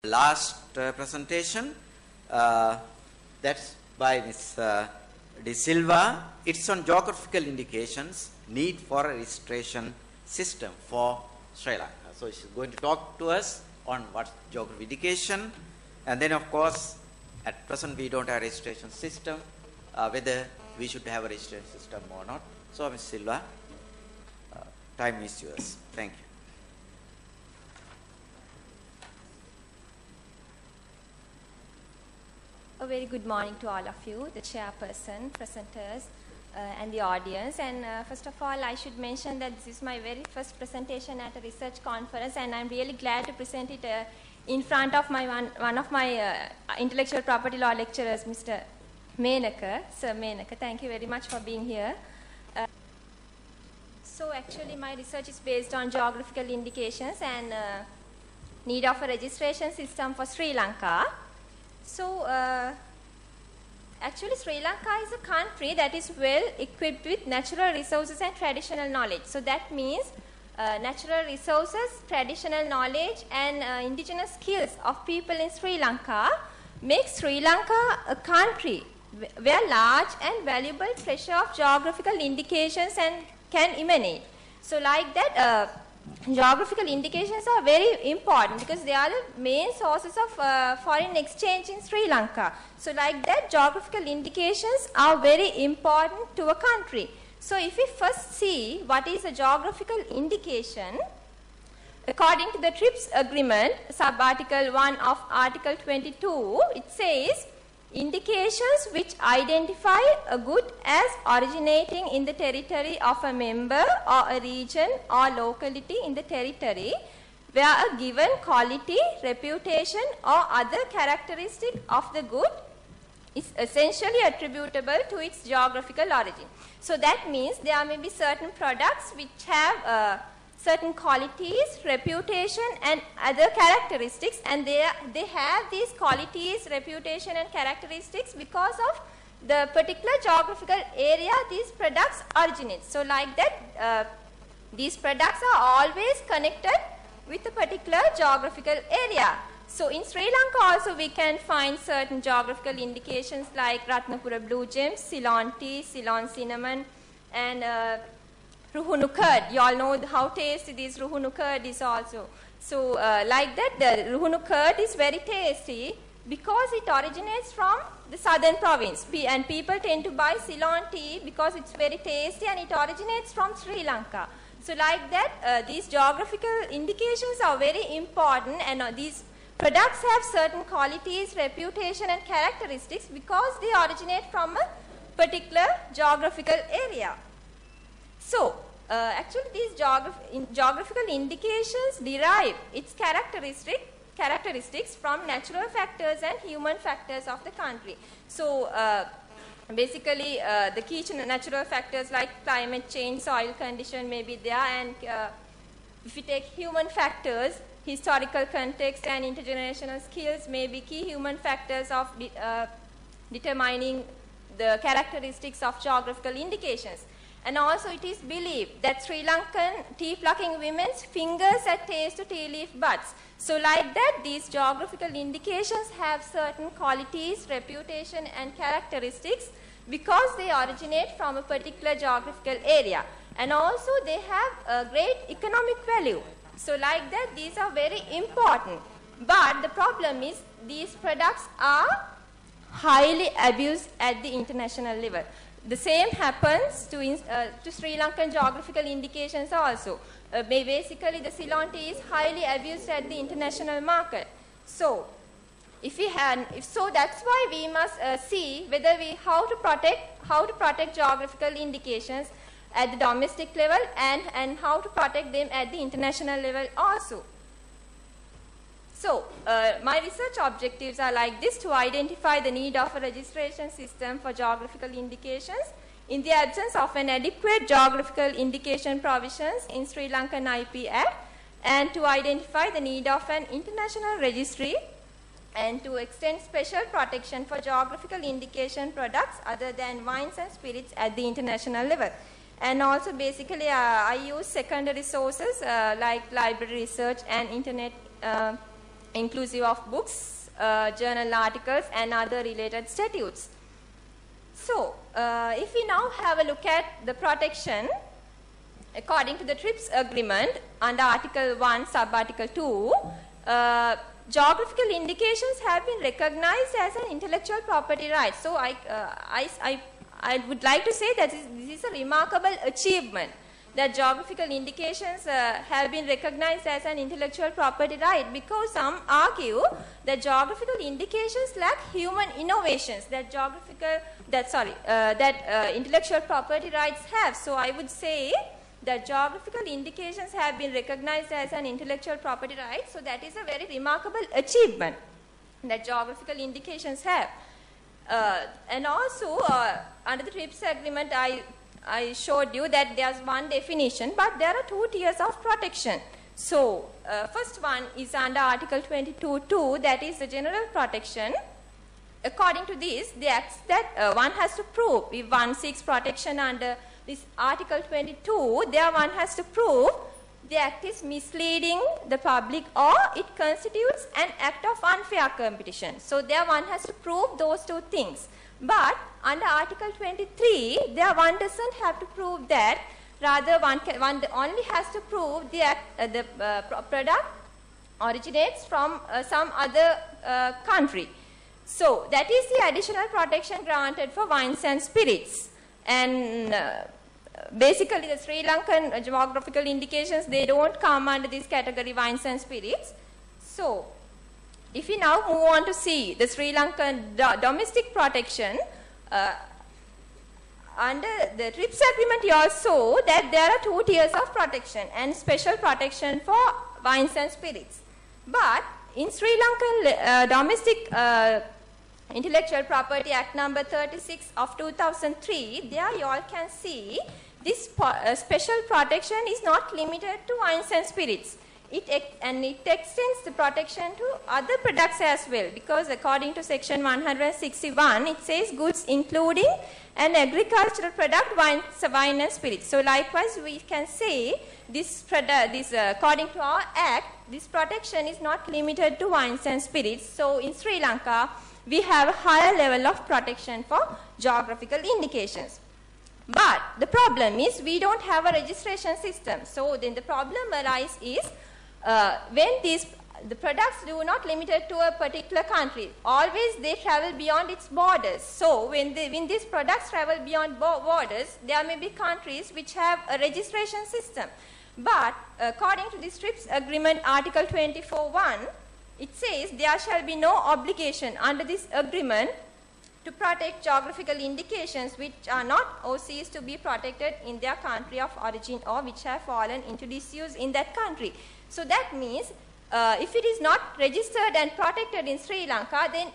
last presentation. That's by Ms. Silva. It's on geographical indications, need for a registration system for Sri Lanka. So she's going to talk to us on what geography indication, and then of course at present we don't have a registration system, whether we should have a registration system or not. So Ms. Silva, time is yours. Thank you. A very good morning to all of you, the chairperson, presenters, and the audience. And first of all, I should mention that this is my very first presentation at a research conference, and I'm really glad to present it in front of my one of my intellectual property law lecturers, Mr. Menaka, Sir Menaka. Thank you very much for being here. So actually, my research is based on geographical indications and need of a registration system for Sri Lanka. So, actually Sri Lanka is a country that is well equipped with natural resources and traditional knowledge. So that means natural resources, traditional knowledge and indigenous skills of people in Sri Lanka make Sri Lanka a country where large and valuable treasure of geographical indications can emanate. So like that, geographical indications are very important because they are the main sources of foreign exchange in Sri Lanka. So like that, geographical indications are very important to a country. So if we first see what is a geographical indication, according to the TRIPS agreement, sub-article 1 of article 22, it says, indications which identify a good as originating in the territory of a member or a region or locality in the territory where a given quality, reputation or other characteristic of the good is essentially attributable to its geographical origin. So that means there may be certain products which have certain qualities, reputation and other characteristics, and they have these qualities, reputation and characteristics because of the particular geographical area these products originate. So like that, these products are always connected with a particular geographical area. So in Sri Lanka also we can find certain geographical indications like Ratnapura blue gems, Ceylon tea, Ceylon cinnamon and Ruhunu curd. You all know how tasty this Ruhunu curd is also. So like that, the Ruhunu curd is very tasty because it originates from the southern province. And people tend to buy Ceylon tea because it's very tasty and it originates from Sri Lanka. So like that, these geographical indications are very important, and these products have certain qualities, reputation and characteristics because they originate from a particular geographical area. So, actually these geographical indications derive its characteristics from natural factors and human factors of the country. So, basically the key natural factors like climate change, soil condition may be there, and if we take human factors, historical context and intergenerational skills may be key human factors of determining the characteristics of geographical indications. And also it is believed that Sri Lankan tea plucking women's fingers are taste to tea leaf buds. So like that, these geographical indications have certain qualities, reputation and characteristics because they originate from a particular geographical area. And also they have a great economic value. So like that, these are very important. But the problem is these products are highly abused at the international level. The same happens to Sri Lankan geographical indications also. Basically, the Ceylon tea is highly abused at the international market. So, that's why we must see whether how to protect geographical indications at the domestic level and how to protect them at the international level also. So, my research objectives are like this: to identify the need of a registration system for geographical indications in the absence of an adequate geographical indication provisions in Sri Lankan IP Act, and to identify the need of an international registry, and to extend special protection for geographical indication products other than wines and spirits at the international level. And also basically I use secondary sources like library research and internet inclusive of books, journal articles, and other related statutes. So, if we now have a look at the protection according to the TRIPS agreement under Article 1, Sub-Article 2, geographical indications have been recognized as an intellectual property right. So, I would like to say that this is a remarkable achievement, that geographical indications have been recognized as an intellectual property right, because some argue that geographical indications lack human innovations that intellectual property rights have. So I would say that geographical indications have been recognized as an intellectual property right. So that is a very remarkable achievement that geographical indications have. And also under the TRIPS agreement, I showed you that there's one definition, but there are 2 tiers of protection. So, first one is under Article 22.2, that is the general protection. According to this, the acts that one has to prove, if one seeks protection under this Article 22, there one has to prove the act is misleading the public or it constitutes an act of unfair competition. So, there one has to prove those 2 things. But under Article 23, there one doesn't have to prove that. Rather, one only has to prove the product originates from some other country. So that is the additional protection granted for wines and spirits. And basically, the Sri Lankan geographical indications, they don't come under this category, wines and spirits. So if we now move on to see the Sri Lankan domestic protection, under the TRIPS agreement you also that there are 2 tiers of protection and special protection for wines and spirits. But in Sri Lankan Domestic Intellectual Property Act number 36 of 2003, there you all can see this special protection is not limited to wines and spirits. It extends the protection to other products as well, because according to section 161, it says goods including an agricultural product, wine and spirits. So likewise, we can say this according to our act, this protection is not limited to wines and spirits. So in Sri Lanka, we have a higher level of protection for geographical indications. But the problem is we don't have a registration system. So then the problem arises is when the products do not limited to a particular country, always they travel beyond its borders. So when these products travel beyond borders, there may be countries which have a registration system. But according to this TRIPS agreement, Article 24.1, it says there shall be no obligation under this agreement to protect geographical indications which are not or cease to be protected in their country of origin or which have fallen into disuse in that country. So that means if it is not registered and protected in Sri Lanka, then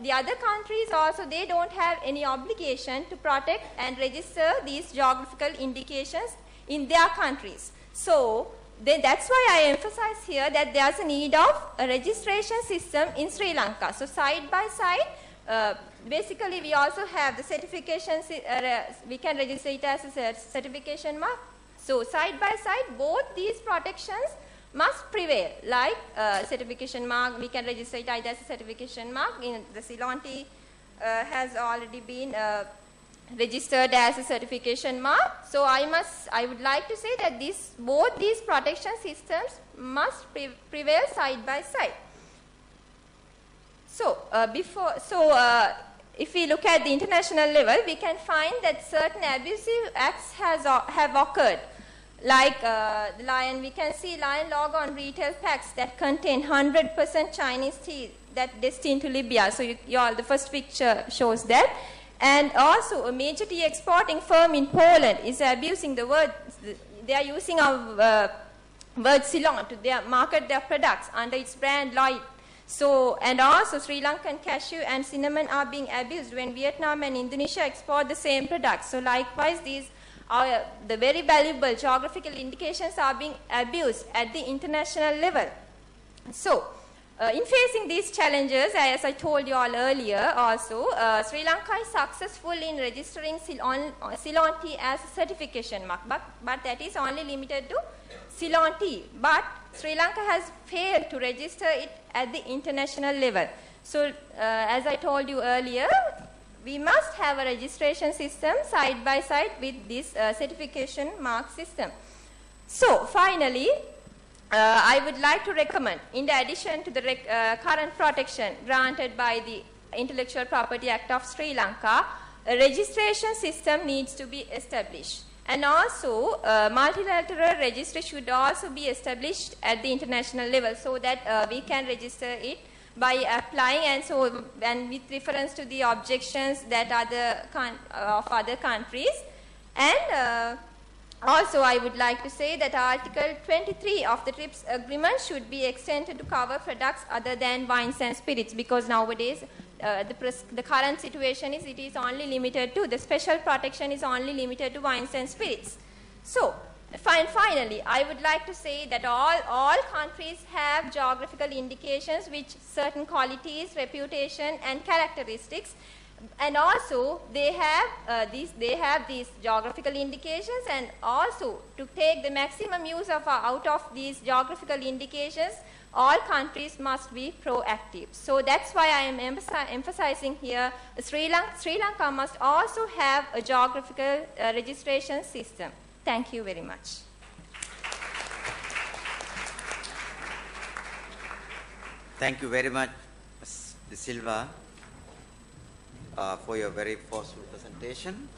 the other countries also, they don't have any obligation to protect and register these geographical indications in their countries. So then that's why I emphasize here that there's a need of a registration system in Sri Lanka. So side by side, basically we also have the certification, we can register it as a certification mark. So side by side, both these protections must prevail. Like certification mark, we can register it either as a certification mark. In the Ceylon tea has already been registered as a certification mark. So I would like to say that both these protection systems must prevail side by side. So if we look at the international level, we can find that certain abusive acts have occurred. Like the lion, we can see lion logo on retail packs that contain 100% Chinese tea that destined to Libya. So the first picture shows that. And also a major tea exporting firm in Poland is abusing the word, they are using our word Ceylon to market their products under its brand Lloyd. So, and also Sri Lankan cashew and cinnamon are being abused when Vietnam and Indonesia export the same products. So likewise, the very valuable geographical indications are being abused at the international level. So, in facing these challenges, as I told you all earlier also, Sri Lanka is successful in registering Ceylon tea as a certification mark, but that is only limited to Ceylon tea, but Sri Lanka has failed to register it at the international level. So, as I told you earlier, we must have a registration system side by side with this certification mark system. So, finally, I would like to recommend, in addition to the current protection granted by the Intellectual Property Act of Sri Lanka, a registration system needs to be established. And also, multilateral registry should also be established at the international level so that we can register it by applying, and with reference to the objections that of other countries. And also, I would like to say that Article 23 of the TRIPS agreement should be extended to cover products other than wines and spirits, because nowadays the current situation is it is only limited to, the special protection is only limited to wines and spirits. So, finally, I would like to say that all countries have geographical indications with certain qualities, reputation and characteristics, and also they have these geographical indications, and also to take the maximum use out of these geographical indications, all countries must be proactive. So that's why I am emphasizing here Sri Lanka must also have a geographical registration system. Thank you very much. Thank you very much, Ms. Silva, for your very forceful presentation.